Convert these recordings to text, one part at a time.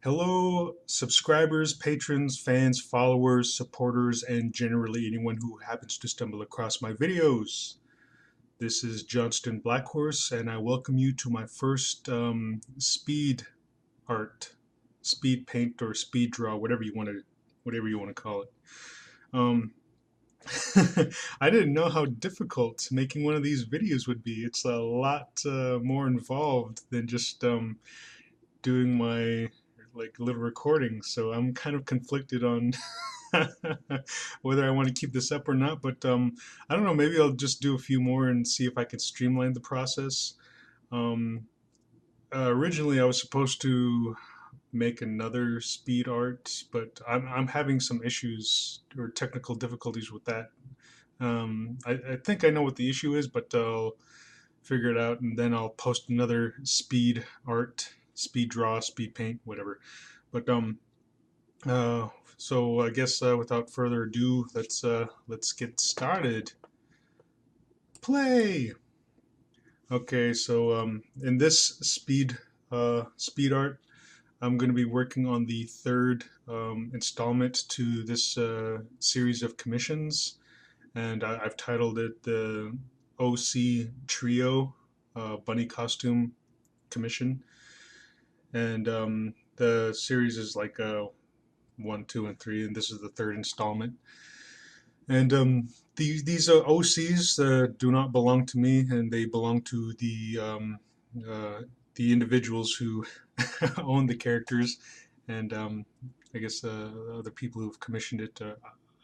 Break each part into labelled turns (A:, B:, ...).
A: Hello, subscribers, patrons, fans, followers, supporters, and generally anyone who happens to stumble across my videos. This is Johnston Blackhorse, and I welcome you to my first speed art, speed paint, or speed draw, whatever you want to call it. Um, I didn't know how difficult making one of these videos would be. It's a lot more involved than just doing my little recordings, so I'm kind of conflicted on whether I want to keep this up or not. But I don't know. Maybe I'll just do a few more and see if I can streamline the process. Um, Originally, I was supposed to make another speed art, but I'm having some issues or technical difficulties with that. I think I know what the issue is, but I'll figure it out, and then I'll post another speed art, speed draw, speed paint, whatever. But so I guess without further ado, let's get started. Play. Okay, so in this speed art, I'm going to be working on the third installment to this series of commissions, and I've titled it the OC Trio Bunny Costume Commission. And the series is like 1, 2, and 3, and this is the third installment. And these OCs do not belong to me, and they belong to uh, the individuals who own the characters, and I guess other people who've commissioned it.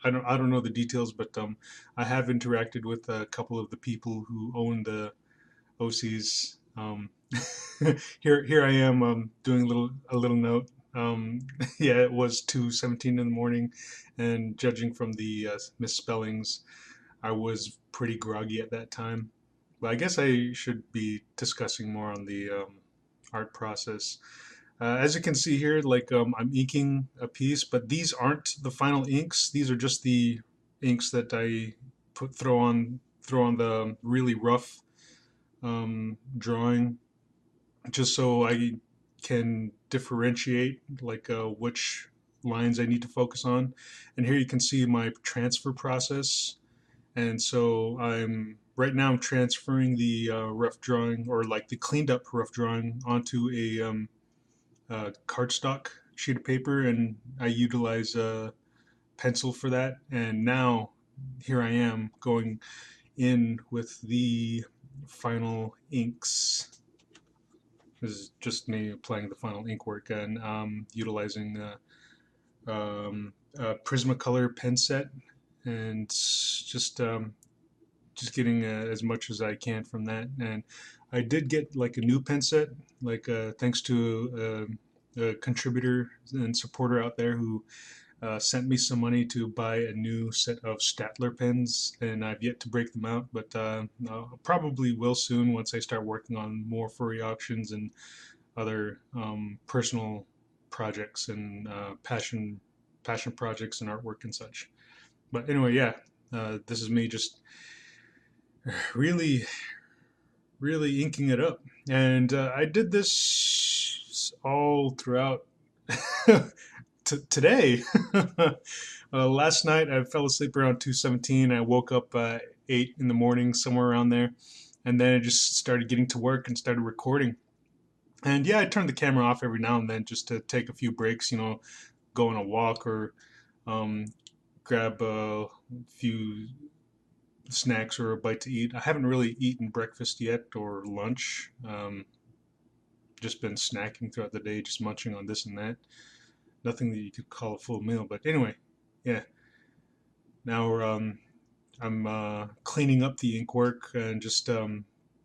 A: I don't know the details, but I have interacted with a couple of the people who own the OCs. Here I am doing a little note. Yeah, it was 2:17 in the morning, and judging from the misspellings, I was pretty groggy at that time. But I guess I should be discussing more on the art process. As you can see here, I'm inking a piece, but these aren't the final inks. These are just the inks that I throw on the really rough drawing, just so I can differentiate which lines I need to focus on. And here you can see my transfer process. And so right now I'm transferring the rough drawing, or like the cleaned up rough drawing, onto a cardstock sheet of paper, and I utilize a pencil for that. And now here I am going in with the final inks. This is just me applying the final ink work and utilizing a Prismacolor pen set, and just getting as much as I can from that. And I did get like a new pen set, thanks to a contributor and supporter out there who sent me some money to buy a new set of Statler pens, and I've yet to break them out, but probably will soon once I start working on more furry auctions and other personal projects and passion projects and artwork and such. But anyway, yeah, this is me just really really inking it up, and I did this all throughout today. Last night I fell asleep around 2:17. I woke up 8 in the morning, somewhere around there, and then I just started getting to work and started recording. And yeah, I turn the camera off every now and then just to take a few breaks, go on a walk, or um, grab a few snacks or a bite to eat. I haven't really eaten breakfast yet or lunch. Just been snacking throughout the day, just munching on this and that. Nothing that you could call a full meal. But anyway, yeah. Now I'm cleaning up the ink work and just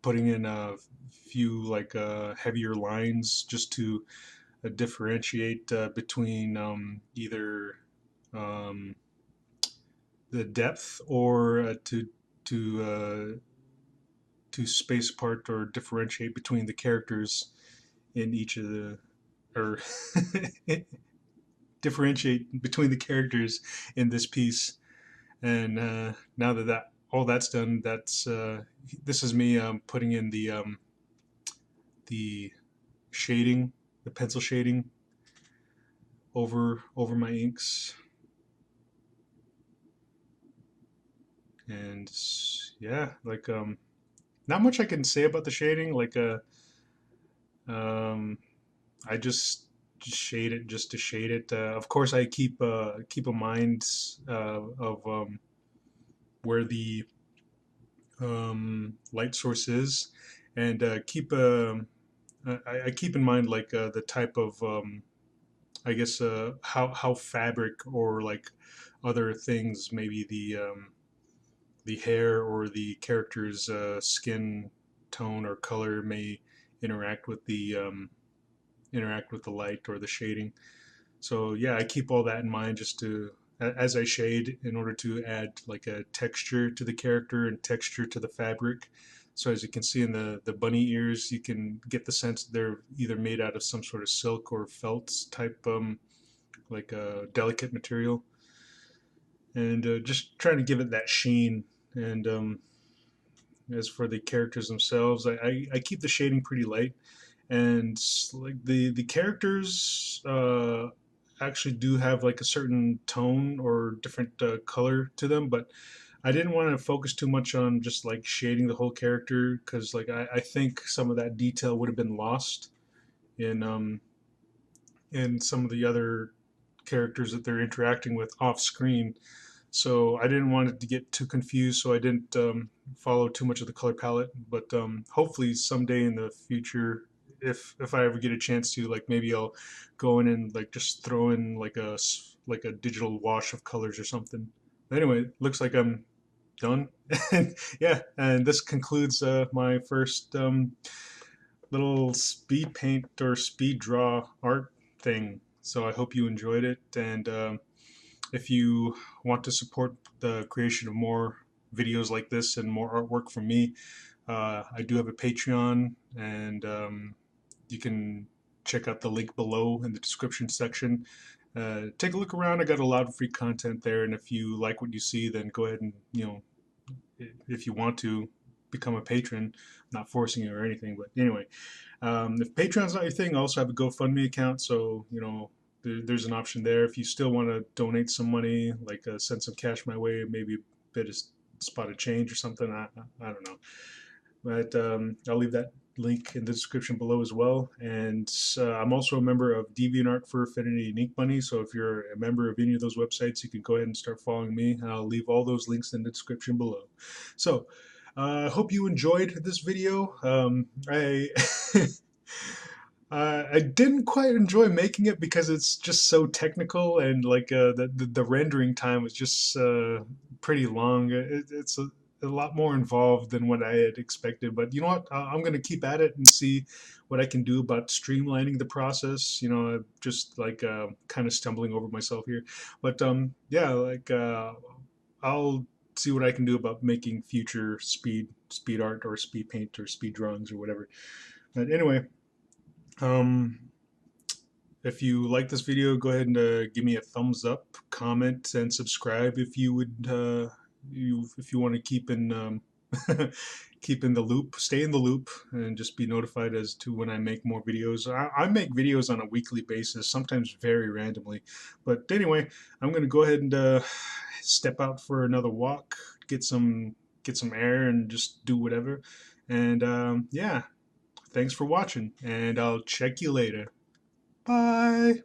A: putting in a few heavier lines just to differentiate between either um, the depth, or to space apart or differentiate between the characters in each of the, or differentiate between the characters in this piece. And now that all that's done, this is me putting in the shading, the pencil shading. over my inks. And yeah, like not much I can say about the shading. Like um, I just shade it just to shade it. Of course, I keep a mind of where the light source is, and I keep in mind like the type of I guess how fabric or like other things, maybe the hair or the character's skin tone or color may interact with the light or the shading. So yeah, I keep all that in mind just to as I shade in order to add like a texture to the character and texture to the fabric. So as you can see in the bunny ears, you can get the sense they're either made out of some sort of silk or felt type like a delicate material, and just trying to give it that sheen. And as for the characters themselves, I keep the shading pretty light, and like the characters actually do have like a certain tone or different color to them, but I didn't want to focus too much on just like shading the whole character, because like I think some of that detail would have been lost in some of the other characters that they're interacting with off screen. So I didn't want it to get too confused, so I didn't follow too much of the color palette. But hopefully someday in the future, if I ever get a chance to, like maybe I'll go in and like just throw in like a digital wash of colors or something. Anyway, looks like I'm done. And yeah, and this concludes my first little speed paint or speed draw art thing. So I hope you enjoyed it, and if you want to support the creation of more videos like this and more artwork from me, I do have a Patreon, and you can check out the link below in the description section. Take a look around. I got a lot of free content there, and if you like what you see, then go ahead and, if you want to become a patron. I'm not forcing you or anything, but anyway, if Patreon's not your thing, I also have a GoFundMe account, so there's an option there. If you still want to donate some money, like send some cash my way, maybe a bit of spotted change or something, I don't know. But I'll leave that link in the description below as well. And I'm also a member of DeviantArt, Fur Affinity, and Ink Bunny. So if you're a member of any of those websites, you can go ahead and start following me. And I'll leave all those links in the description below. So I hope you enjoyed this video. I didn't quite enjoy making it because it's just so technical, and like the rendering time was just pretty long. It's a lot more involved than what I had expected. But you know what? I'm going to keep at it and see what I can do about streamlining the process. Just like kind of stumbling over myself here. But yeah, like I'll see what I can do about making future speed art or speed paint or speed drawings or whatever. But anyway. If you like this video, go ahead and give me a thumbs up, comment, and subscribe if you would. If you want to keep in keep in the loop, stay in the loop, and just be notified as to when I make more videos. I make videos on a weekly basis, sometimes very randomly. But anyway, I'm gonna go ahead and step out for another walk, get some air, and just do whatever. And yeah. Thanks for watching, and I'll check you later. Bye.